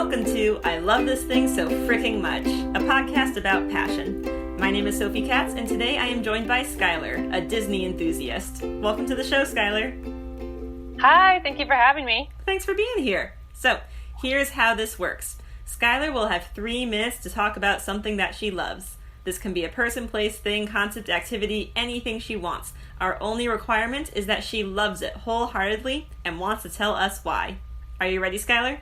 welcome to I Love This Thing So Fricking Much, a podcast about passion. My name is Sophie Katz, and today I am joined by Skylar, a Disney enthusiast. Welcome to the show, Skylar. Hi, thank you for having me. Thanks for being here. So, here's how this works. Skylar will have 3 minutes to talk about something that she loves. This can be a person, place, thing, concept, activity, anything she wants. Our only requirement is that she loves it wholeheartedly and wants to tell us why. Are you ready, Skylar?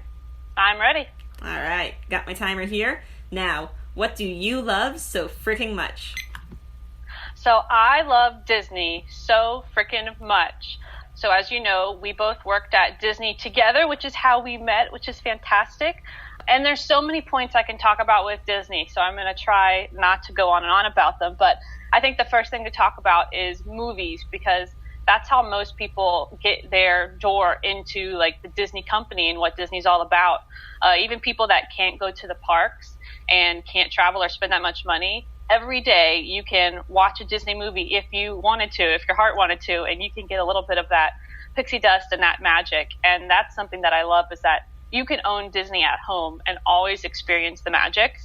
I'm ready. All right, got my timer here. Now, what do you love so freaking much? So I love Disney so freaking much. So as you know, we both worked at Disney together, which is how we met, which is fantastic. And there's so many points I can talk about with Disney, so I'm going to try not to go on and on about them. But I think the first thing to talk about is movies, because that's how most people get their door into like the Disney company and what Disney's all about. Even people that can't go to the parks and can't travel or spend that much money, every day you can watch a Disney movie if you wanted to, if your heart wanted to, and you can get a little bit of that pixie dust and that magic. And that's something that I love, is that you can own Disney at home and always experience the magic.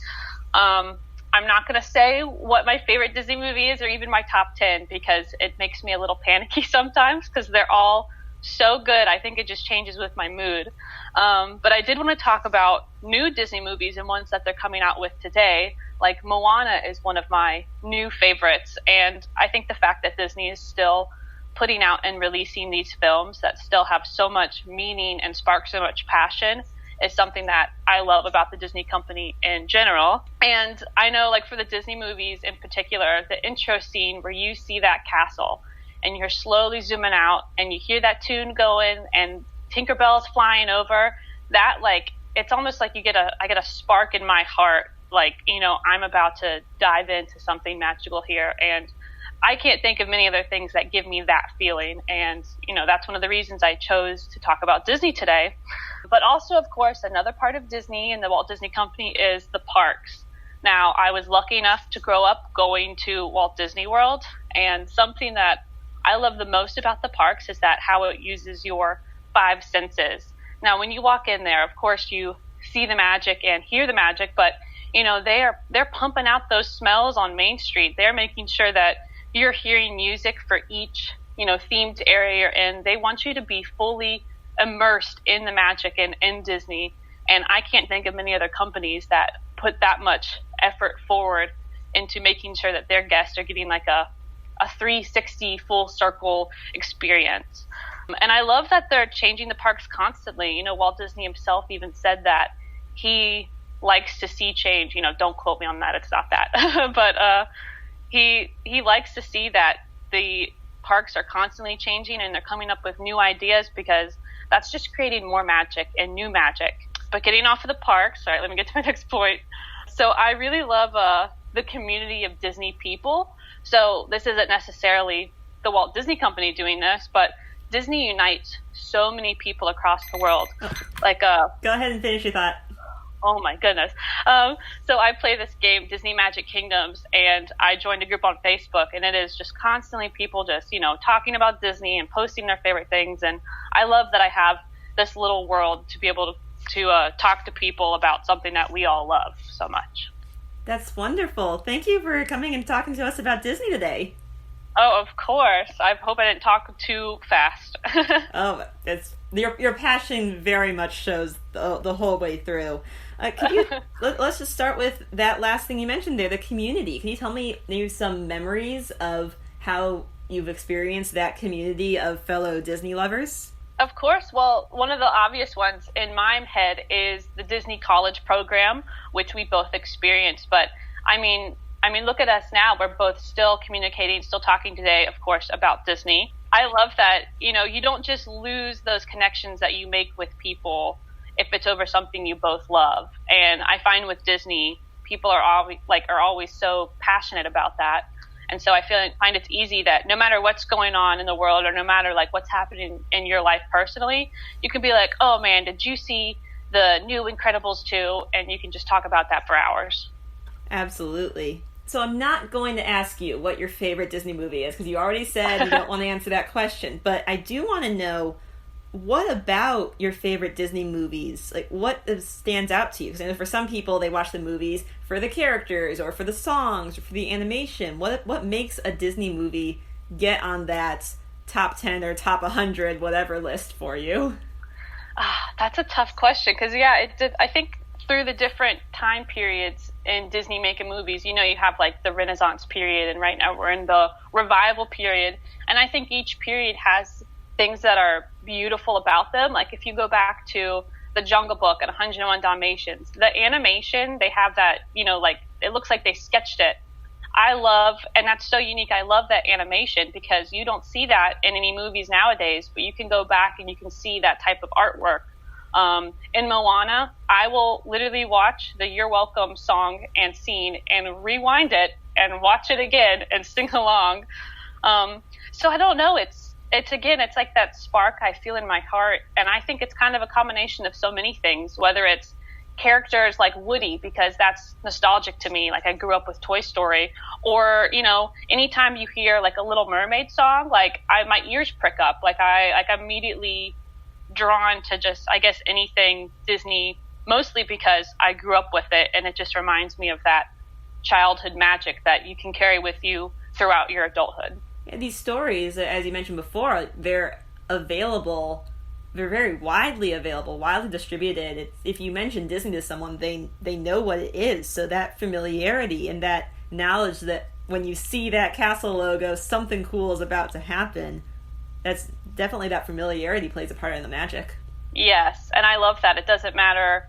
I'm not going to say what my favorite Disney movie is or even my top 10, because it makes me a little panicky sometimes because they're all so good. I think it just changes with my mood. But I did want to talk about new Disney movies and ones that they're coming out with today. Like Moana is one of my new favorites. And I think the fact that Disney is still putting out and releasing these films that still have so much meaning and spark so much passion is something that I love about the Disney company in general. And I know, like, for the Disney movies in particular, the intro scene where you see that castle and you're slowly zooming out and you hear that tune going and Tinkerbell's flying over, that, like, it's almost like I get a spark in my heart, like, you know, I'm about to dive into something magical here. And I can't think of many other things that give me that feeling. And, you know, that's one of the reasons I chose to talk about Disney today. But also, of course, another part of Disney and the Walt Disney Company is the parks. Now, I was lucky enough to grow up going to Walt Disney World. And something that I love the most about the parks is that how it uses your 5 senses. Now, when you walk in there, of course, you see the magic and hear the magic, but, you know, they're pumping out those smells on Main Street. They're making sure that you're hearing music for each, you know, themed area you're in. They want you to be fully immersed in the magic and in Disney. And I can't think of many other companies that put that much effort forward into making sure that their guests are getting like a 360 full circle experience. And I love that they're changing the parks constantly. You know, Walt Disney himself even said that he likes to see change. You know, don't quote me on that. It's not that. But he likes to see that the parks are constantly changing and they're coming up with new ideas, because that's just creating more magic and new magic. But getting off of the parks, all right, let me get to my next point. So I really love the community of Disney people. So this isn't necessarily the Walt Disney Company doing this, but Disney unites so many people across the world. Like, go ahead and finish your thought. Oh my goodness. So I play this game, Disney Magic Kingdoms, and I joined a group on Facebook, and it is just constantly people just, you know, talking about Disney and posting their favorite things. And I love that I have this little world to be able to talk to people about something that we all love so much. That's wonderful. Thank you for coming and talking to us about Disney today. Oh, of course. I hope I didn't talk too fast. Oh, it's your passion very much shows the whole way through. Let's just start with that last thing you mentioned there, the community. Can you tell me maybe some memories of how you've experienced that community of fellow Disney lovers? Of course. Well, one of the obvious ones in my head is the Disney College program, which we both experienced. But I mean, look at us now. We're both still communicating, still talking today, of course, about Disney. I love that, you know, you don't just lose those connections that you make with people if it's over something you both love. And I find with Disney, people are always so passionate about that. And so I find it's easy that no matter what's going on in the world, or no matter like what's happening in your life personally, you can be like, oh man, did you see the new Incredibles 2? And you can just talk about that for hours. Absolutely. So I'm not going to ask you what your favorite Disney movie is, because you already said you don't want to answer that question. But I do want to know what about your favorite Disney movies? Like, what stands out to you? Because I know for some people, they watch the movies for the characters or for the songs or for the animation. What makes a Disney movie get on that top 10 or top 100, whatever list for you? That's a tough question because, yeah, I think through the different time periods in Disney making movies, you have like the Renaissance period, and right now we're in the revival period. And I think each period has things that are beautiful about them. Like if you go back to the Jungle Book and 101 Dalmatians, the animation, they have that, like it looks like they sketched it. I love, and that's so unique. I love that animation because you don't see that in any movies nowadays, but you can go back and you can see that type of artwork. In Moana, I will literally watch the You're Welcome song and scene and rewind it and watch it again and sing along. So I don't know. It's like that spark I feel in my heart. And I think it's kind of a combination of so many things, whether it's characters like Woody, because that's nostalgic to me. Like I grew up with Toy Story, or, anytime you hear like a Little Mermaid song, like my ears prick up. I'm immediately drawn to just, I guess, anything Disney, mostly because I grew up with it. And it just reminds me of that childhood magic that you can carry with you throughout your adulthood. These stories, as you mentioned before, they're available. They're very widely available, widely distributed. If you mention Disney to someone, they know what it is. So that familiarity and that knowledge that when you see that castle logo, something cool is about to happen. That's definitely, that familiarity plays a part in the magic. Yes, and I love that. It doesn't matter,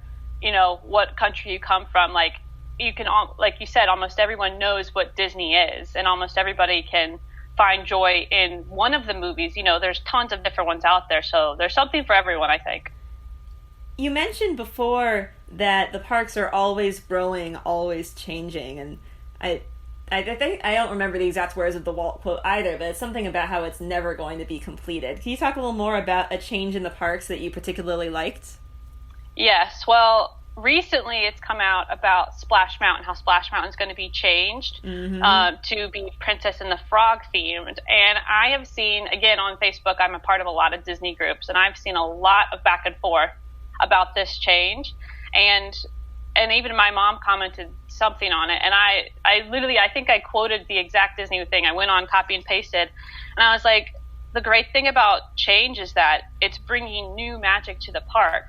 what country you come from. Like you can, like you said, almost everyone knows what Disney is, and almost everybody can find joy in one of the movies. There's tons of different ones out there, so there's something for everyone, I think. You mentioned before that the parks are always growing, always changing, and I think, I don't remember the exact words of the Walt quote either, but it's something about how it's never going to be completed. Can you talk a little more about a change in the parks that you particularly liked? Yes, well, recently it's come out about Splash Mountain, how Splash Mountain is going to be changed to be Princess and the Frog themed. And I have seen, again, on Facebook, I'm a part of a lot of Disney groups, and I've seen a lot of back and forth about this change. And even my mom commented something on it. And I think I quoted the exact Disney thing. I went on, copy and pasted, and I was like, the great thing about change is that it's bringing new magic to the park.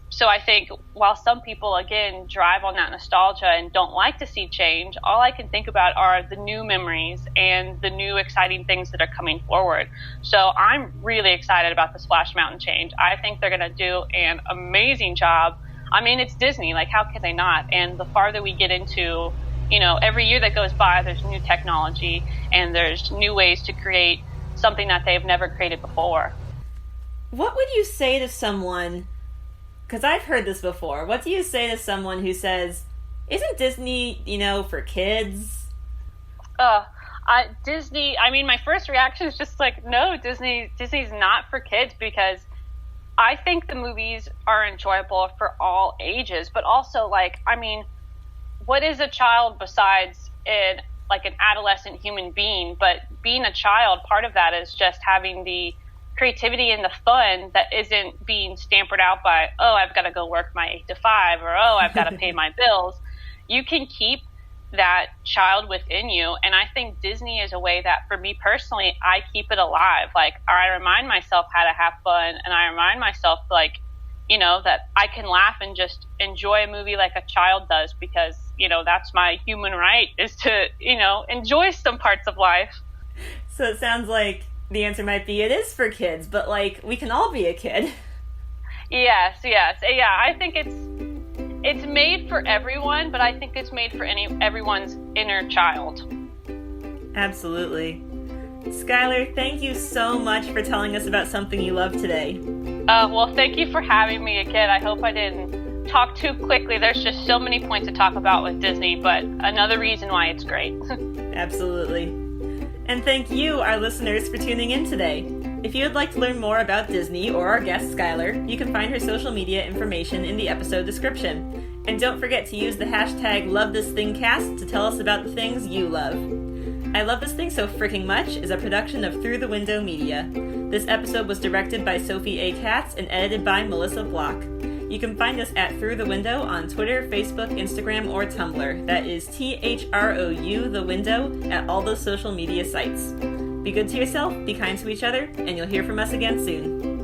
So I think while some people, again, drive on that nostalgia and don't like to see change, all I can think about are the new memories and the new exciting things that are coming forward. So I'm really excited about the Splash Mountain change. I think they're going to do an amazing job. I mean, it's Disney. Like, how can they not? And the farther we get into, every year that goes by, there's new technology and there's new ways to create something that they've never created before. What would you say to someone, because I've heard this before, what do you say to someone who says, isn't Disney, for kids? Disney, my first reaction is just like, no, Disney's not for kids, because I think the movies are enjoyable for all ages, but also, what is a child besides an adolescent human being? But being a child, part of that is just having the creativity and the fun that isn't being stampered out by, oh, I've got to go work my 8 to 5, or, oh, I've got to pay my bills. You can keep that child within you. And I think Disney is a way that, for me personally, I keep it alive. Like, I remind myself how to have fun, and I remind myself, that I can laugh and just enjoy a movie like a child does, because, that's my human right, is to, enjoy some parts of life. So it sounds like the answer might be it is for kids, but, we can all be a kid. Yes. Yeah, I think it's made for everyone, but I think it's made for everyone's inner child. Absolutely. Skylar, thank you so much for telling us about something you love today. Well, thank you for having me again. I hope I didn't talk too quickly. There's just so many points to talk about with Disney, but another reason why it's great. Absolutely. And thank you, our listeners, for tuning in today. If you would like to learn more about Disney or our guest, Skylar, you can find her social media information in the episode description. And don't forget to use the hashtag #LoveThisThingCast to tell us about the things you love. I Love This Thing So Fricking Much is a production of Through the Window Media. This episode was directed by Sophie A. Katz and edited by Melissa Block. You can find us at Through the Window on Twitter, Facebook, Instagram, or Tumblr. That is THROU, the window, at all those social media sites. Be good to yourself, be kind to each other, and you'll hear from us again soon.